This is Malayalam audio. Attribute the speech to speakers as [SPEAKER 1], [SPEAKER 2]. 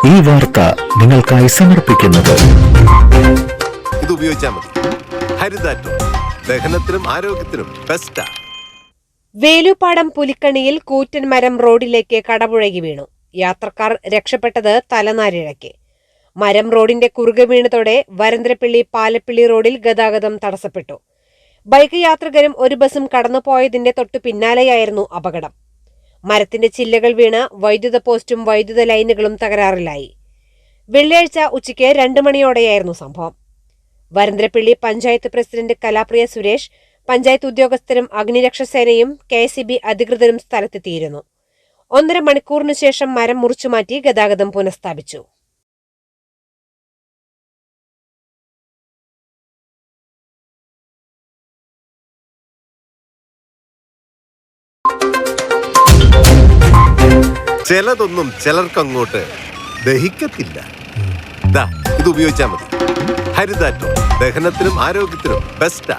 [SPEAKER 1] ഈ വാർത്ത നിങ്ങൾക്കായി സമർപ്പിക്കുന്നത്
[SPEAKER 2] ഇത് ഉപയോഗിച്ചാൽ മതി. ഹരിതാറ്റോ ദഹനത്തിനും ആരോഗ്യത്തിനും ബെസ്റ്റാ.
[SPEAKER 3] വേലുപ്പാടം പുലിക്കണിയിൽ കൂറ്റൻ മരം റോഡിലേക്ക് കടപുഴകി വീണു. യാത്രക്കാർ രക്ഷപ്പെട്ടത് തലനാരിഴയ്ക്ക്. മരം റോഡിന്റെ കുറുകെ വീണതോടെ വരന്തരപ്പിള്ളി പാലപ്പിള്ളി റോഡിൽ ഗതാഗതം തടസ്സപ്പെട്ടു. ബൈക്ക് യാത്രികരും ഒരു ബസും കടന്നുപോയതിന്റെ തൊട്ടു പിന്നാലെയായിരുന്നു അപകടം. മരത്തിന്റെ ചില്ലകൾ വീണ് വൈദ്യുത പോസ്റ്റും വൈദ്യുത ലൈനുകളും തകരാറിലായി. വെള്ളിയാഴ്ച ഉച്ചയ്ക്ക് 2 മണിയോടെയായിരുന്നു സംഭവം. വരന്തരപ്പിള്ളി പഞ്ചായത്ത് പ്രസിഡന്റ് കലാപ്രിയ സുരേഷ്, പഞ്ചായത്ത് ഉദ്യോഗസ്ഥരും അഗ്നിരക്ഷാസേനയും KSEB അധികൃതരും സ്ഥലത്തെത്തിയിരുന്നു. 1.5 മണിക്കൂറിനു ശേഷം മരം മുറിച്ചുമാറ്റി ഗതാഗതം പുനഃസ്ഥാപിച്ചു.
[SPEAKER 2] ചിലതൊന്നും ചിലർക്കങ്ങോട്ട് ദഹിക്കത്തില്ല. ഇത് ഉപയോഗിച്ചാൽ മതി. ഹരിതാറ്റോ ദഹനത്തിനും ആരോഗ്യത്തിനും ബെസ്റ്റാ.